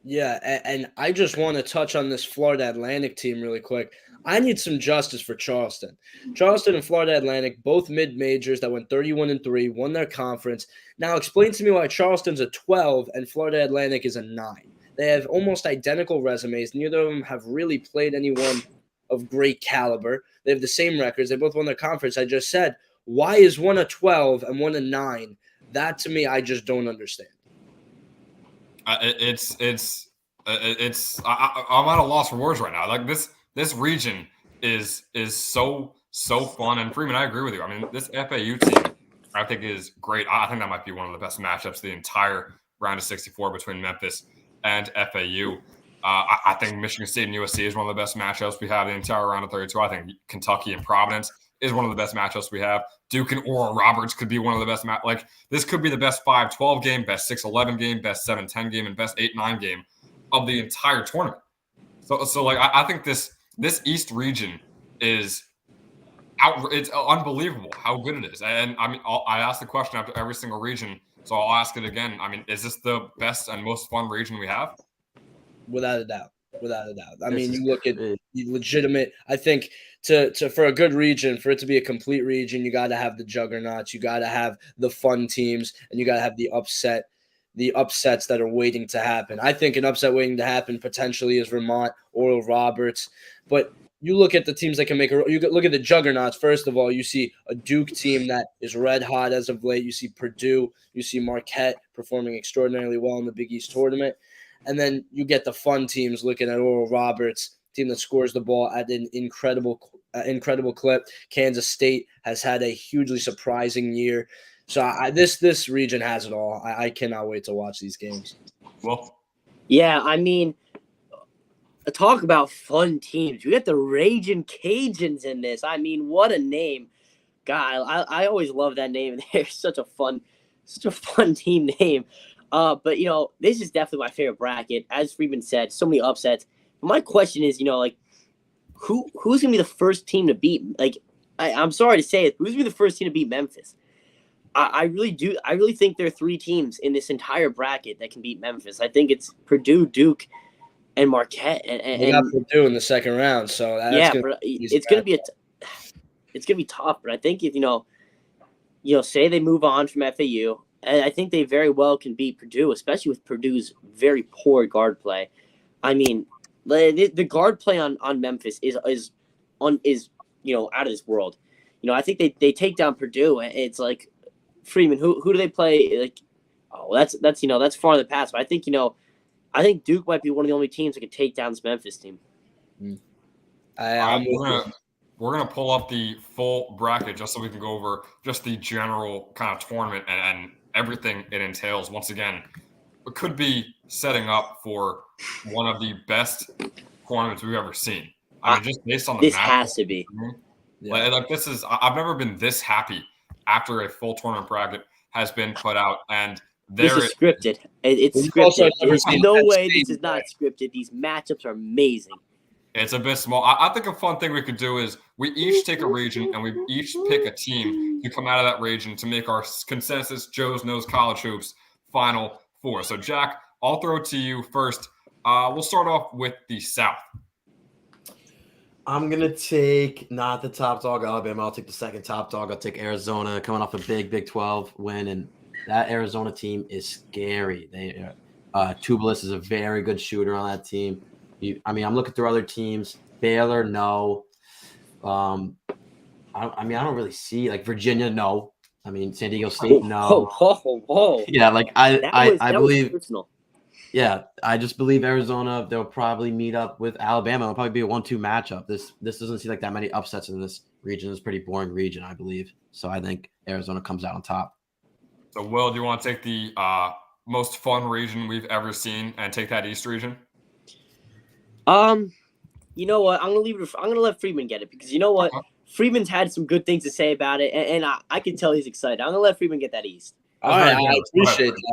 Yeah, and I just want to touch on this Florida Atlantic team really quick. I need some justice for Charleston. Charleston and Florida Atlantic, both mid-majors that went 31-3, won their conference. Now explain to me why Charleston's a 12 and Florida Atlantic is a 9. They have almost identical resumes. Neither of them have really played anyone of great caliber. They have the same records. They both won their conference. I just said, why is one a 12 and one a 9? That to me, I just don't understand. I'm at a loss for words right now. Like this region is so fun. And Freeman, I agree with you. I mean, this FAU team, I think, is great. I think that might be one of the best matchups the entire round of 64 between Memphis and FAU. I think Michigan State and USC is one of the best matchups we have the entire round of 32. I think Kentucky and Providence is one of the best matchups we have. Duke and Oral Roberts could be one of the best like this could be the best 5-12 game, best 6-11 game, best 7-10 game, and best 8-9 game of the entire tournament. So like I think this East region is it's unbelievable how good it is. And I mean I ask the question after every single region, so I'll ask it again. I mean, is this the best and most fun region we have? Without a doubt. I mean, you look at legitimate. I think to for a good region, for it to be a complete region, you got to have the juggernauts, you got to have the fun teams, and you got to have the upsets that are waiting to happen. I think an upset waiting to happen potentially is Vermont, Oral Roberts, but you look at the teams that can make you look at the juggernauts. First of all, you see a Duke team that is red hot as of late. You see Purdue, you see Marquette performing extraordinarily well in the Big East tournament. And then you get the fun teams looking at Oral Roberts, team that scores the ball at an incredible clip. Kansas State has had a hugely surprising year. So this region has it all. I cannot wait to watch these games. Well, yeah, I mean, talk about fun teams. We got the Ragin' Cajuns in this. I mean, what a name. God, I always love that name. They're such a fun team name. But, you know, this is definitely my favorite bracket. As Freeman said, so many upsets. But my question is, you know, like, who's going to be the first team to beat? Like, I'm sorry to say it, who's going to be the first team to beat Memphis? I really do. I really think there are 3 teams in this entire bracket that can beat Memphis. I think it's Purdue, Duke, and Marquette. And we got Purdue in the second round. So that's it's going to be tough. But I think if, you know, say they move on from FAU, and I think they very well can beat Purdue, especially with Purdue's very poor guard play. I mean, the guard play on Memphis is out of this world. You know, I think they take down Purdue, and it's like, Freeman, who do they play? Like, that's far in the past. But I think I think Duke might be one of the only teams that can take down this Memphis team. We're gonna pull up the full bracket just so we can go over just the general kind of tournament and everything it entails. Once again, it could be setting up for one of the best tournaments we've ever seen. I mean, just based on the this has to be. Yeah. Like this is, I've never been this happy after a full tournament bracket has been put out, and this is scripted. It's scripted. There's no way this is not scripted. These matchups are amazing. It's a bit small. I think a fun thing we could do is we each take a region and we each pick a team to come out of that region to make our consensus Joe's Knows College Hoops Final Four. So, Jack, I'll throw it to you first. We'll start off with the South. I'm going to take not the top dog, Alabama. I'll take the second top dog. I'll take Arizona coming off a Big 12 win, and that Arizona team is scary. Tubelis is a very good shooter on that team. I'm looking through other teams. Baylor, no. I don't really see like Virginia, no. I mean, San Diego State, no. Whoa. Yeah, like I believe. Yeah, I just believe Arizona. They'll probably meet up with Alabama. It'll probably be a 1-2 matchup. This doesn't seem like that many upsets in this region. It's a pretty boring region, I believe. So I think Arizona comes out on top. So, Will, do you want to take the most fun region we've ever seen and take that East region? You know what? I'm gonna let Freeman get it because you know what? Freeman's had some good things to say about it, and I can tell he's excited. I'm gonna let Freeman get that East. All right, I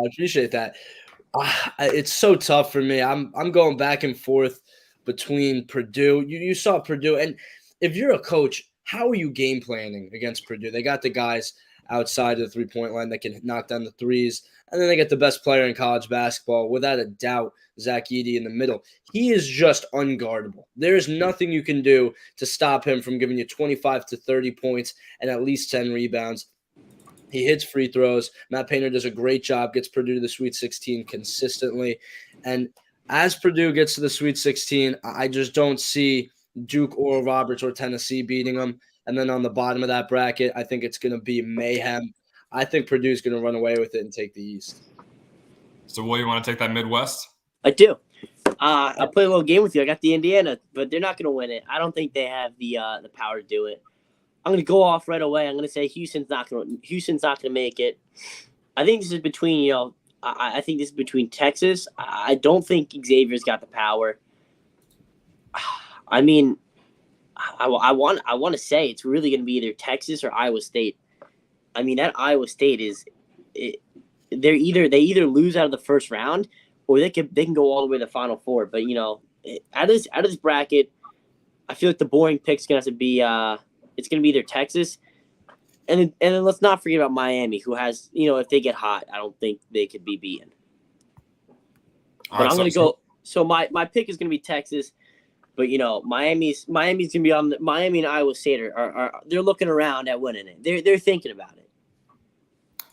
appreciate that. It's so tough for me. I'm going back and forth between Purdue. You saw Purdue, and if you're a coach, how are you game planning against Purdue? They got the guys outside of the 3-point line that can knock down the threes. And then they get the best player in college basketball, without a doubt, Zach Edey in the middle. He is just unguardable. There is nothing you can do to stop him from giving you 25 to 30 points and at least 10 rebounds. He hits free throws. Matt Painter does a great job, gets Purdue to the Sweet 16 consistently. And as Purdue gets to the Sweet 16, I just don't see Duke or Roberts or Tennessee beating them. And then on the bottom of that bracket, I think it's going to be mayhem. I think Purdue's going to run away with it and take the East. So, Will, you want to take that Midwest? I do. I'll play a little game with you. I got the Indiana, but they're not going to win it. I don't think they have the power to do it. I'm going to go off right away. I'm going to say Houston's not going to make it. I think this is between, I think this is between Texas. I don't think Xavier's got the power. I mean, I want to say it's really going to be either Texas or Iowa State. I mean, that Iowa State they either lose out of the first round or they can go all the way to the Final Four. But out of this bracket, I feel like the boring pick's going to have to be it's going to be either Texas, and then let's not forget about Miami, who has if they get hot, I don't think they could be beaten. But I'm going to go. So my pick is going to be Texas. But Miami's going to be on Miami and Iowa State are they're looking around at winning it. They're thinking about it.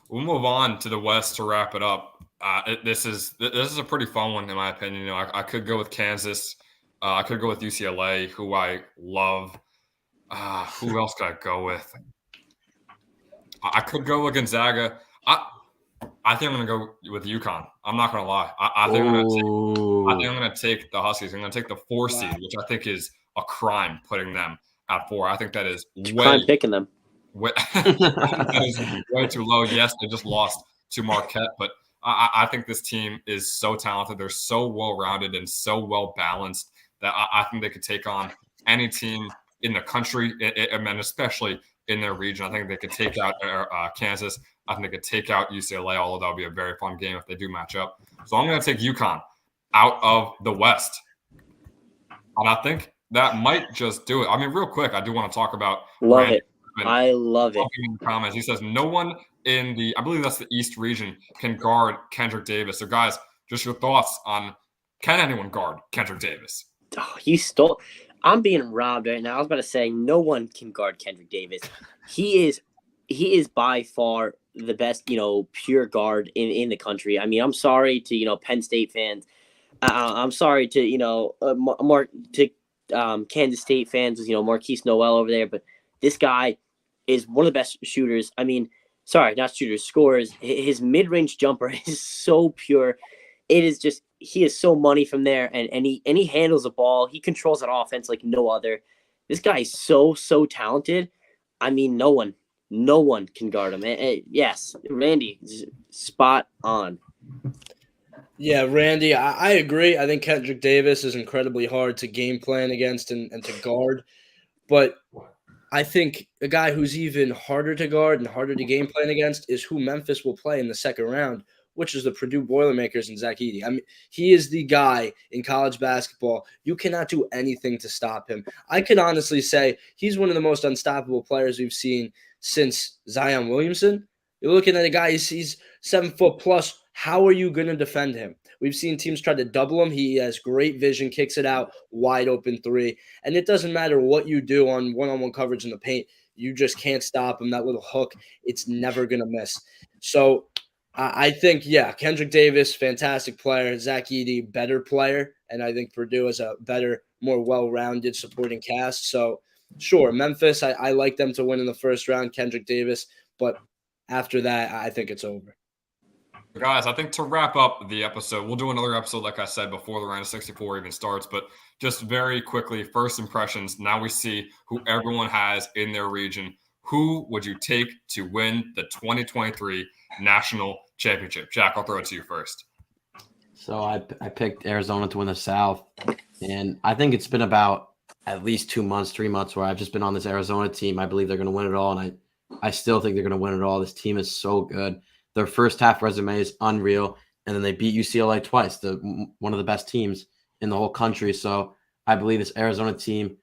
We'll move on to the West to wrap it up. This is a pretty fun one in my opinion. I could go with Kansas. I could go with UCLA, who I love. Who else could I go with? I could go with Gonzaga. I think I'm going to go with UConn. I'm not going to lie. I think I'm going to take the Huskies. I'm going to take the 4 seed, which I think is a crime putting them at 4. I think that is crime picking them. That is way too low. Yes, they just lost to Marquette, but I think this team is so talented. They're so well-rounded and so well-balanced that I think they could take on any team in the country, and especially in their region. I think they could take out Kansas. I think they could take out UCLA, although that would be a very fun game if they do match up. So I'm going to take UConn out of the West. And I think that might just do it. I mean, real quick, I do want to talk about Randy. I love it. In the comments, he says no one in I believe that's the East region, can guard Kendrick Davis. So, guys, just your thoughts on, can anyone guard Kendrick Davis? Oh, I'm being robbed right now. I was about to say no one can guard Kendrick Davis. He is by far the best, pure guard in the country. I mean, I'm sorry to, Penn State fans. I'm sorry to Kansas State fans, Marquise Noel over there, but this guy is one of the best shooters. I mean, sorry, not shooters, scorers. His mid-range jumper is so pure. It is just, he is so money from there, and he handles the ball. He controls that offense like no other. This guy is so talented. I mean, no one can guard him. Yes, Randy, spot on. Yeah, Randy, I agree. I think Kendrick Davis is incredibly hard to game plan against and to guard. But I think a guy who's even harder to guard and harder to game plan against is who Memphis will play in the second round, which is the Purdue Boilermakers and Zach Edey. I mean, he is the guy in college basketball. You cannot do anything to stop him. I could honestly say he's one of the most unstoppable players we've seen since Zion Williamson. You're looking at a guy, he's 7 foot plus. How are you going to defend him? We've seen teams try to double him. He has great vision, kicks it out, wide open 3. And it doesn't matter what you do on one-on-one coverage in the paint. You just can't stop him. That little hook, it's never going to miss. So I think, Kendrick Davis, fantastic player. Zach Edey, better player. And I think Purdue is a better, more well-rounded supporting cast. So, sure, Memphis, I like them to win in the first round, Kendrick Davis. But after that, I think it's over. Guys, I think to wrap up the episode, we'll do another episode, like I said, before the round of 64 even starts. But just very quickly, first impressions. Now we see who everyone has in their region. Who would you take to win the 2023 National Championship? Jack, I'll throw it to you first. So I picked Arizona to win the South. And I think it's been about at least 2 months, 3 months where I've just been on this Arizona team. I believe they're going to win it all. And I still think they're going to win it all. This team is so good. Their first half resume is unreal, and then they beat UCLA twice, one of the best teams in the whole country. So I believe this Arizona team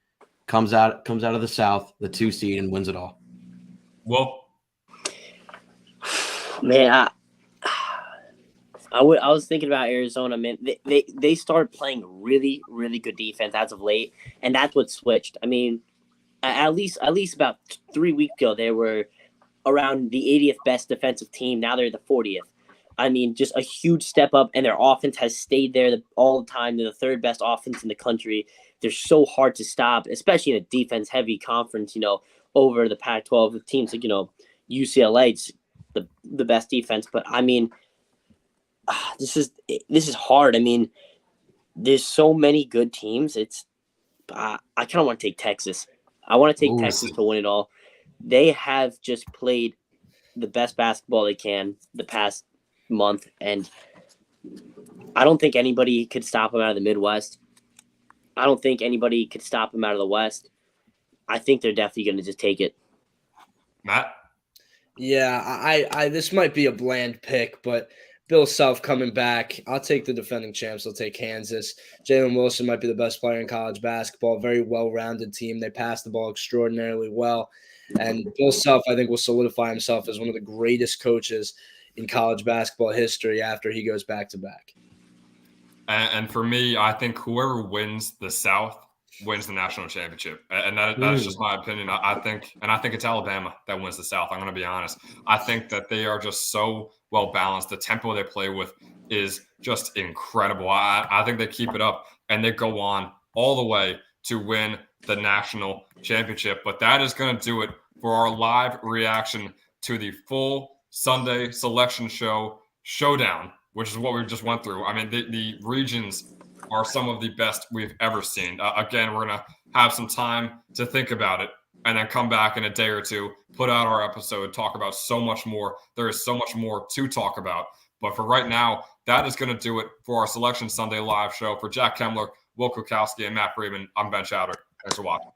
comes out of the South, the 2 seed, and wins it all. Well, Man, I was thinking about Arizona, man. They started playing really, really good defense as of late, and that's what switched. I mean, at least about 3 weeks ago, they were around the 80th best defensive team. Now they're the 40th. I mean, just a huge step up, and their offense has stayed there all the time. They're the third best offense in the country. They're so hard to stop, especially in a defense-heavy conference, over the Pac-12 with teams like, UCLA, it's the best defense. But, I mean, this is hard. I mean, there's so many good teams. I kind of want to take Texas. I want to take Texas to win it all. They have just played the best basketball they can the past month, and I don't think anybody could stop them out of the Midwest. I don't think anybody could stop them out of the West. I think they're definitely going to just take it. Matt? Yeah, I this might be a bland pick, but Bill Self coming back. I'll take the defending champs. I'll take Kansas. Jalen Wilson might be the best player in college basketball. Very well-rounded team. They pass the ball extraordinarily well. And Bill Self, I think, will solidify himself as one of the greatest coaches in college basketball history after he goes back-to-back. And for me, I think whoever wins the South wins the national championship. And that is just my opinion. I think it's Alabama that wins the South. I'm going to be honest. I think that they are just so well-balanced. The tempo they play with is just incredible. I think they keep it up, and they go on all the way to win the national championship. But that is going to do it for our live reaction to the full Sunday selection showdown, which is what we just went through. I mean, the regions are some of the best we've ever seen. Again, we're going to have some time to think about it and then come back in a day or two, put out our episode, talk about so much more. There is so much more to talk about. But for right now, that is going to do it for our Selection Sunday live show. For Jack Kemmler, Will Kukowski, and Matt Freeman, I'm Ben Chowder. Thanks for watching.